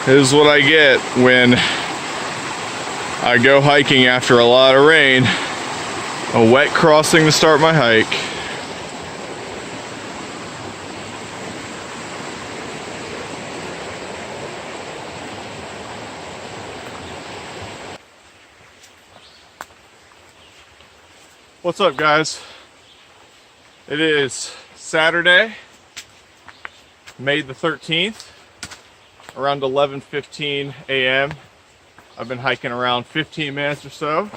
This is what I get when I go hiking after a lot of rain. A wet crossing to start my hike. What's up, guys? It is Saturday, May the 13th, around 11:15 a.m. I've been hiking around 15 minutes or so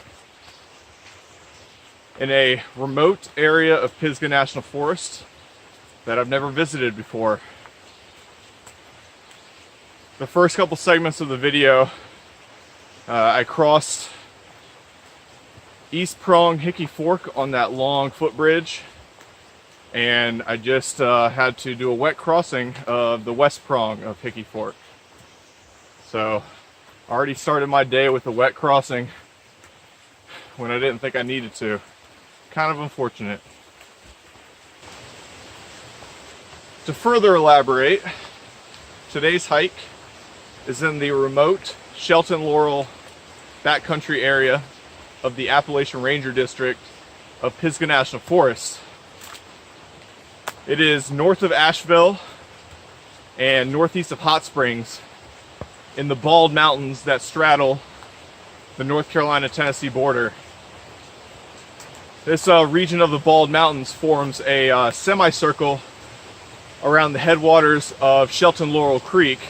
in a remote area of Pisgah National Forest that I've never visited before. The first couple segments of the video, I crossed East Prong Hickey Fork on that long footbridge, and I just had to do a wet crossing of the West Prong of Hickey Fork. So I already started my day with a wet crossing when I didn't think I needed to. Kind of unfortunate. To further elaborate, today's hike is in the remote Shelton Laurel Backcountry Area of the Appalachian Ranger District of Pisgah National Forest. It is north of Asheville and northeast of Hot Springs in the Bald Mountains that straddle the North Carolina-Tennessee border. This region of the Bald Mountains forms a semicircle around the headwaters of Shelton Laurel Creek,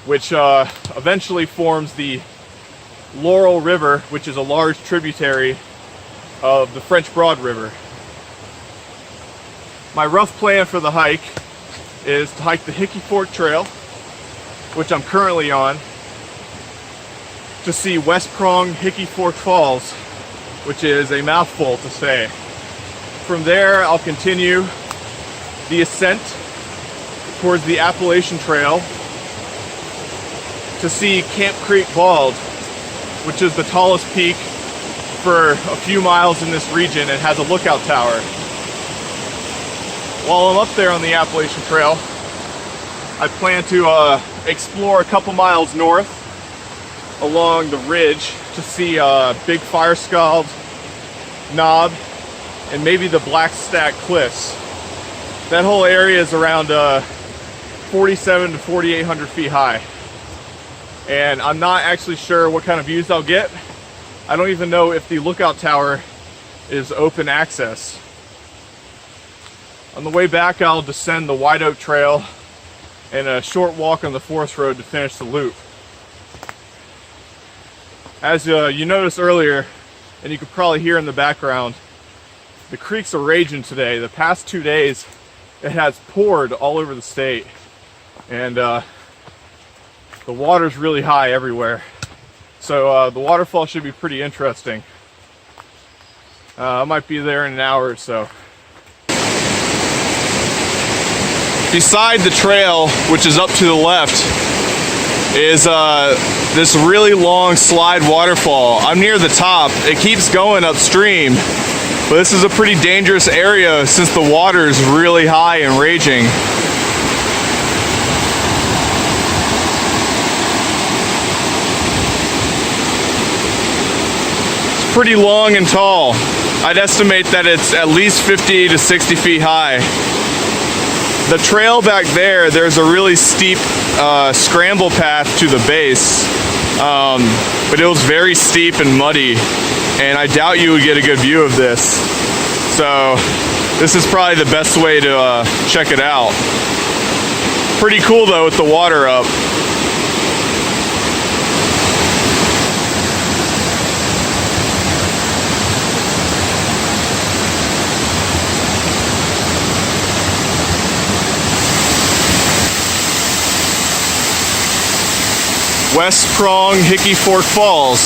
which eventually forms the Laurel River, which is a large tributary of the French Broad River. My rough plan for the hike is to hike the Hickey Fork Trail, which I'm currently on, to see West Prong Hickey Fork Falls, which is a mouthful to say. From there, I'll continue the ascent towards the Appalachian Trail to see Camp Creek Bald, which is the tallest peak for a few miles in this region and has a lookout tower. While I'm up there on the Appalachian Trail, I plan to explore a couple miles north along the ridge to see Big Firescald, Knob, and maybe the Blackstack Cliffs. That whole area is around 4,700 to 4,800 feet high. And I'm not actually sure what kind of views I'll get. I don't even know if the lookout tower is open access. On the way back, I'll descend the White Oak Trail and a short walk on the forest road to finish the loop. As you noticed earlier, and you could probably hear in the background, the creeks are raging today. The past 2 days, it has poured all over the state. And the water's really high everywhere. So the waterfall should be pretty interesting. I might be there in an hour or so. Beside the trail, which is up to the left, is this really long slide waterfall. I'm near the top. It keeps going upstream, but this is a pretty dangerous area since the water is really high and raging. It's pretty long and tall. I'd estimate that it's at least 50 to 60 feet high. The trail back there, there's a really steep scramble path to the base, but it was very steep and muddy, and I doubt you would get a good view of this. So this is probably the best way to check it out. Pretty cool though with the water up. West Prong Hickey Fork Falls.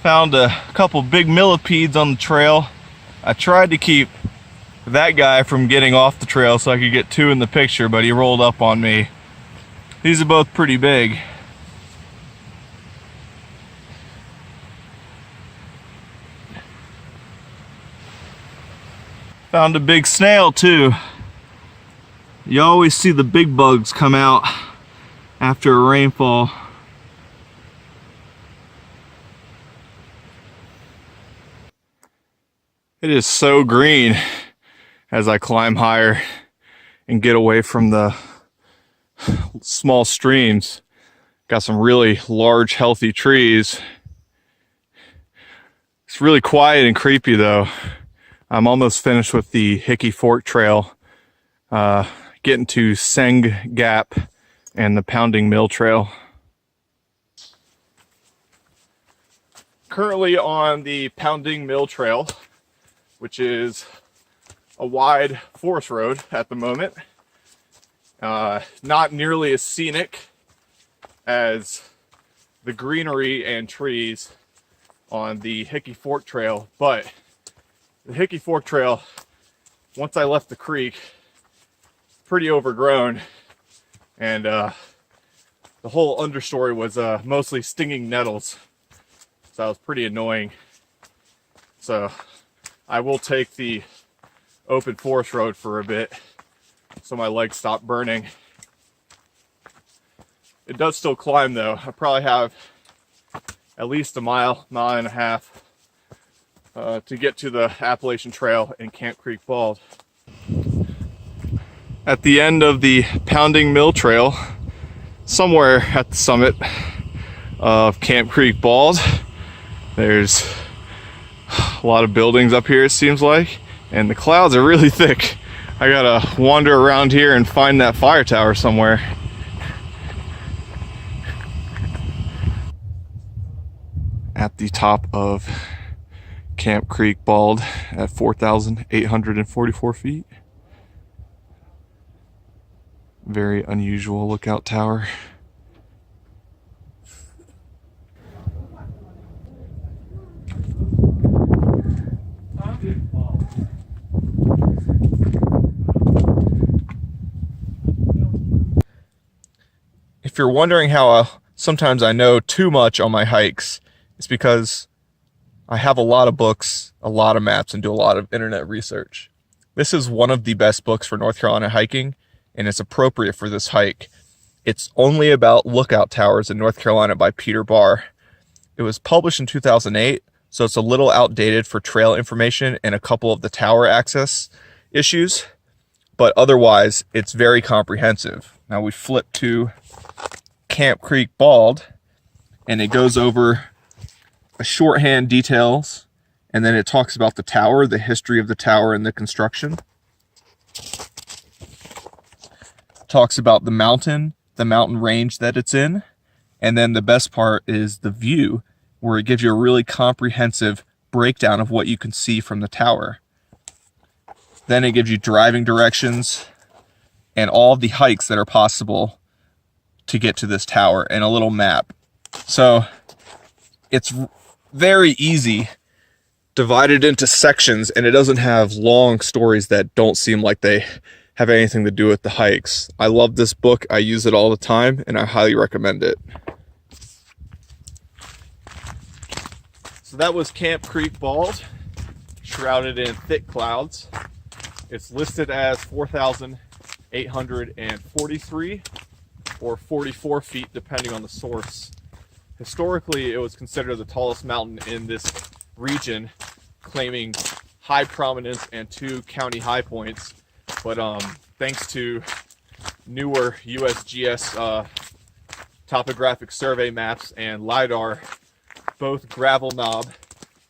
Found a couple big millipedes on the trail. I tried to keep that guy from getting off the trail so I could get two in the picture, but he rolled up on me. These are both pretty big. Found a big snail too. You always see the big bugs come out after a rainfall. It is so green as I climb higher and get away from the small streams. Got some really large, healthy trees. It's really quiet and creepy though. I'm almost finished with the Hickey Fork Trail, getting to Seng Gap and the Pounding Mill Trail. Currently on the Pounding Mill Trail, which is a wide forest road at the moment. Not nearly as scenic as the greenery and trees on the Hickey Fork Trail, but the Hickey Fork Trail, once I left the creek, pretty overgrown, and the whole understory was mostly stinging nettles, so that was pretty annoying. So I will take the open forest road for a bit so my legs stop burning. It does still climb though. I probably have at least a mile, mile and a half to get to the Appalachian Trail in Camp Creek Bald. At the end of the Pounding Mill Trail, somewhere at the summit of Camp Creek Bald, there's a lot of buildings up here, it seems like, and the clouds are really thick. I gotta wander around here and find that fire tower somewhere. At the top of Camp Creek Bald at 4,844 feet. Very unusual lookout tower. If you're wondering how sometimes I know too much on my hikes, it's because I have a lot of books, a lot of maps, and do a lot of internet research. This is one of the best books for North Carolina hiking, and it's appropriate for this hike. It's only about lookout towers in North Carolina by Peter Barr. It was published in 2008, so it's a little outdated for trail information and a couple of the tower access issues, but otherwise it's very comprehensive. Now we flip to Camp Creek Bald, and it goes over a shorthand details, and then it talks about the tower, the history of the tower and the construction. Talks about the mountain range that it's in, and then the best part is the view, where it gives you a really comprehensive breakdown of what you can see from the tower. Then it gives you driving directions and all the hikes that are possible to get to this tower, and a little map. So it's very easy, divided into sections, and it doesn't have long stories that don't seem like they have anything to do with the hikes. I love this book. I use it all the time, and I highly recommend it. So that was Camp Creek Bald, shrouded in thick clouds. It's listed as 4,843 or 44 feet, depending on the source. Historically, it was considered the tallest mountain in this region, claiming high prominence and 2 county high points. But thanks to newer USGS topographic survey maps and LiDAR, both Gravel Knob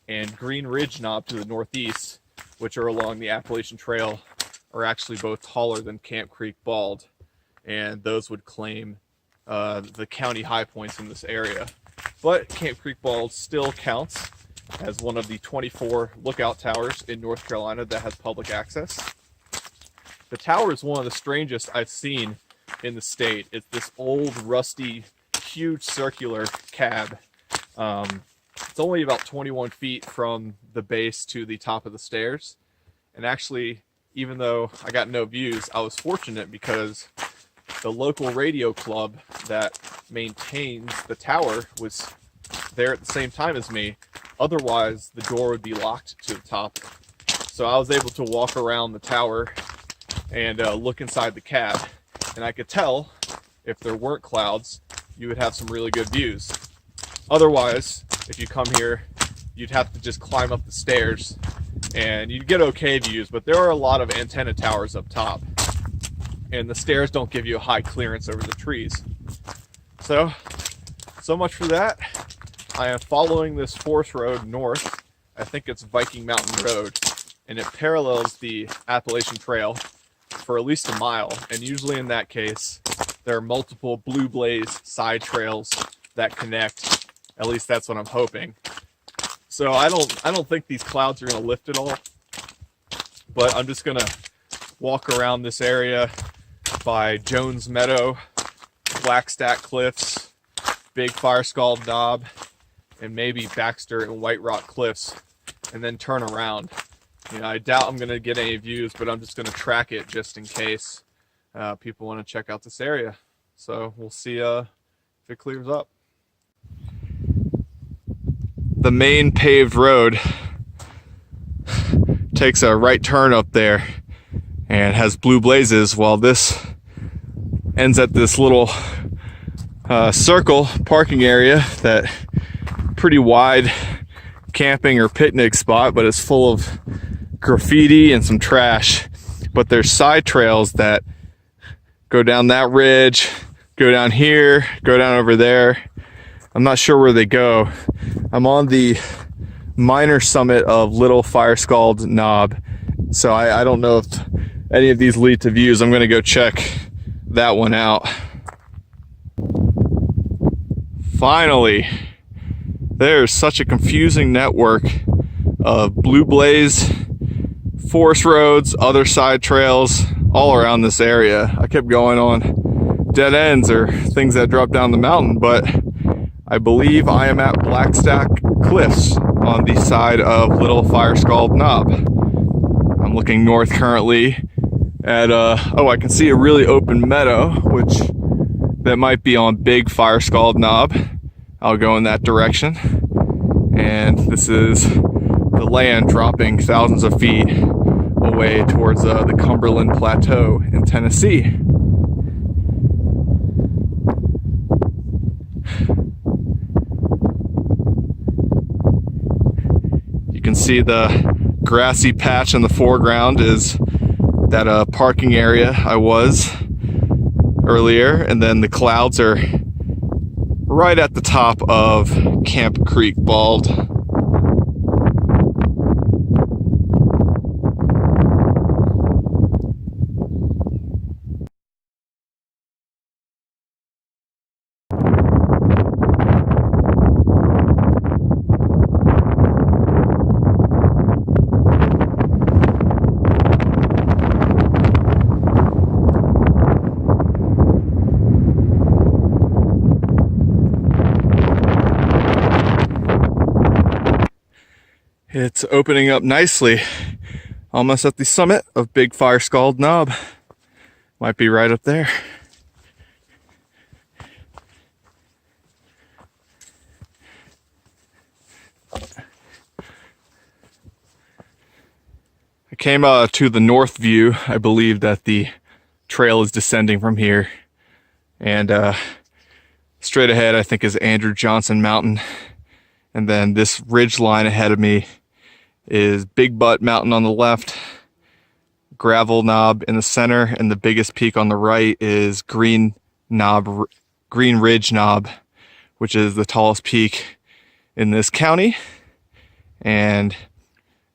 and Green Ridge Knob to the northeast, which are along the Appalachian Trail, are actually both taller than Camp Creek Bald, and those would claim the county high points in this area. But Camp Creek Bald still counts as one of the 24 lookout towers in North Carolina that has public access. The tower is one of the strangest I've seen in the state. It's this old, rusty, huge circular cab. It's only about 21 feet from the base to the top of the stairs. And actually, even though I got no views, I was fortunate because the local radio club that maintains the tower was there at the same time as me. Otherwise, the door would be locked to the top. So I was able to walk around the tower and look inside the cab, and I could tell if there weren't clouds, you would have some really good views. Otherwise, if you come here, you'd have to just climb up the stairs and you'd get okay views, but there are a lot of antenna towers up top and the stairs don't give you a high clearance over the trees. So much for that. I am following this forest road north. I think it's Viking Mountain Road, and it parallels the Appalachian Trail for at least a mile. And usually in that case, there are multiple blue blaze side trails that connect. At least that's what I'm hoping. So I don't think these clouds are gonna lift at all, but I'm just gonna walk around this area by Jones Meadow, Blackstack Cliffs, Big Firescald Knob, and maybe Baxter and White Rock Cliffs, and then turn around. You know, I doubt I'm gonna get any views, but I'm just gonna track it just in case people want to check out this area. So we'll see if it clears up. The main paved road takes a right turn up there and has blue blazes, while this ends at this little circle parking area, that pretty wide camping or picnic spot, but it's full of graffiti and some trash. But there's side trails that go down that ridge, go down here, go down over there. I'm not sure where they go. I'm on the minor summit of Little Firescald Knob, so I don't know if any of these lead to views. I'm gonna go check that one out. Finally, there's such a confusing network of blue blaze, forest roads, other side trails all around this area. I kept going on dead ends or things that drop down the mountain, but I believe I am at Blackstack Cliffs on the side of Little Firescald Knob. I'm looking north currently at I can see a really open meadow, which that might be on Big Firescald Knob. I'll go in that direction. And this is the land dropping thousands of feet away towards the Cumberland Plateau in Tennessee. You can see the grassy patch in the foreground is that parking area I was earlier, and then the clouds are right at the top of Camp Creek Bald. It's opening up nicely, almost at the summit of Big Firescald Knob. Might be right up there. I came to the north view. I believe that the trail is descending from here, and straight ahead I think is Andrew Johnson Mountain, and then this ridge line ahead of me is Big Butt Mountain on the left, Gravel Knob in the center, and the biggest peak on the right is Green Ridge Knob, which is the tallest peak in this county. And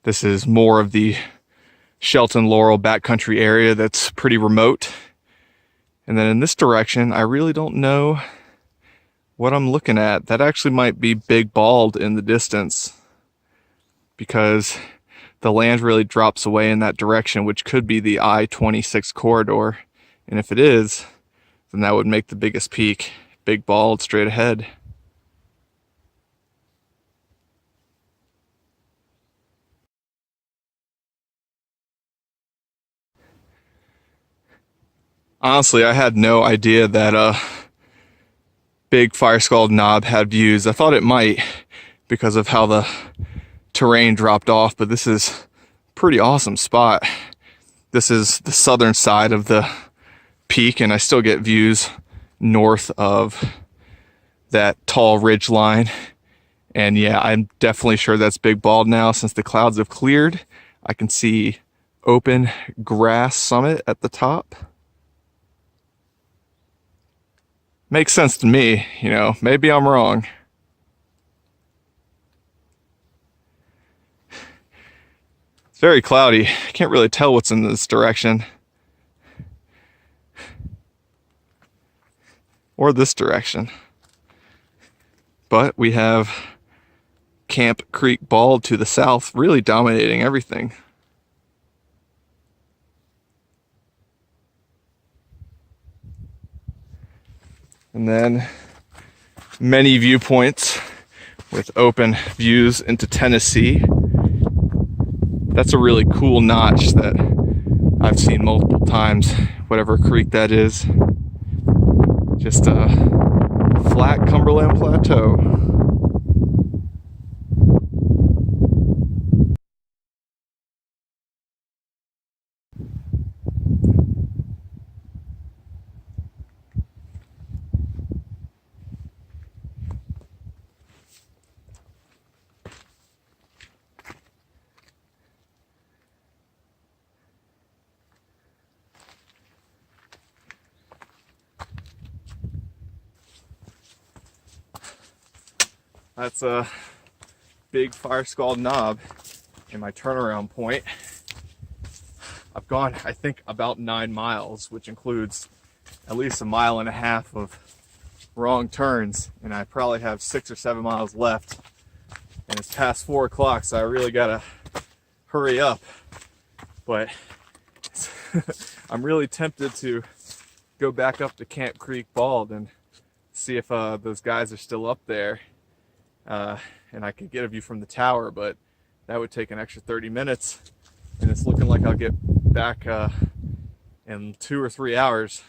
this is more of the Shelton Laurel Backcountry Area that's pretty remote. And then in this direction, I really don't know what I'm looking at. That actually might be Big Bald in the distance, because the land really drops away in that direction, which could be the I-26 corridor. And if it is, then that would make the biggest peak Big Bald straight ahead. Honestly, I had no idea that Big Firescald Knob had views. I thought it might because of how the terrain dropped off, but this is pretty awesome spot. This is the southern side of the peak, and I still get views north of that tall ridge line. And yeah, I'm definitely sure that's Big Bald now since the clouds have cleared. I can see open grass summit at the top. Makes sense to me, you know, maybe I'm wrong. It's very cloudy. I can't really tell what's in this direction. Or this direction. But we have Camp Creek Bald to the south, really dominating everything. And then many viewpoints with open views into Tennessee. That's a really cool notch that I've seen multiple times, whatever creek that is. Just a flat Cumberland Plateau. That's a big Firescald knob in my turnaround point. I've gone, I think, about 9 miles, which includes at least 1.5 miles of wrong turns, and I probably have 6 or 7 miles left. And it's past 4 o'clock, so I really gotta hurry up. But I'm really tempted to go back up to Camp Creek Bald and see if those guys are still up there. And I could get a view from the tower, but that would take an extra 30 minutes, and it's looking like I'll get back in 2 or 3 hours.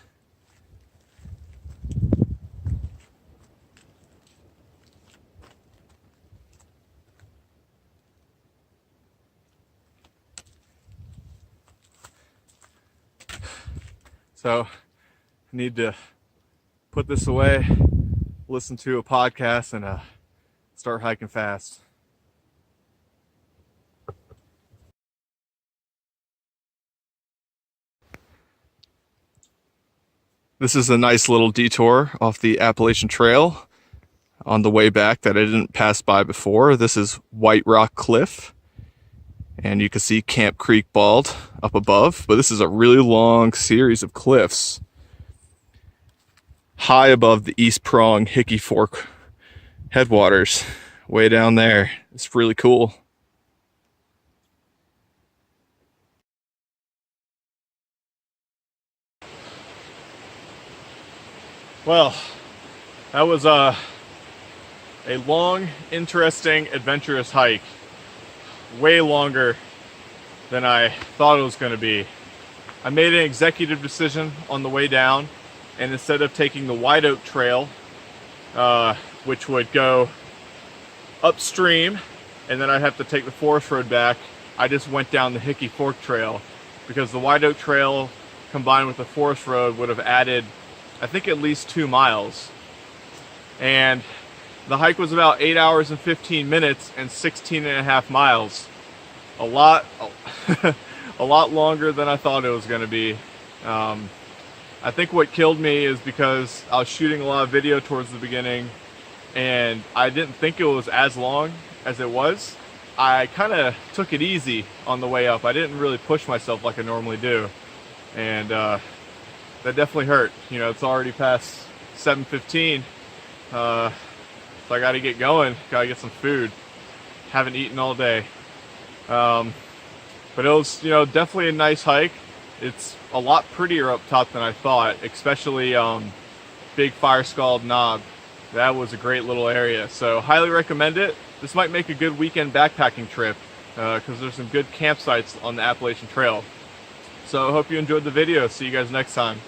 So I need to put this away, listen to a podcast, and start hiking fast. This is a nice little detour off the Appalachian Trail on the way back that I didn't pass by before. This is White Rock Cliff, and you can see Camp Creek Bald up above, but this is a really long series of cliffs high above the East Prong Hickey Fork headwaters, way down there. It's really cool. Well, that was a long, interesting, adventurous hike. Way longer than I thought it was going to be. I made an executive decision on the way down, and instead of taking the White Oak Trail, which would go upstream, and then I'd have to take the forest road back, I just went down the Hickey Fork Trail, because the White Oak Trail combined with the forest road would have added, I think, at least 2 miles. And the hike was about 8 hours and 15 minutes and 16.5 miles. A lot longer than I thought it was going to be. I think what killed me is because I was shooting a lot of video towards the beginning, and I didn't think it was as long as it was. I kind of took it easy on the way up. I didn't really push myself like I normally do, and that definitely hurt. You know, it's already past 7:15, so I got to get going. Got to get some food. Haven't eaten all day, but it was, you know, definitely a nice hike. It's a lot prettier up top than I thought, especially Big Firescald Knob. That was a great little area, so highly recommend it. This might make a good weekend backpacking trip because there's some good campsites on the Appalachian Trail. So I hope you enjoyed the video. See you guys next time.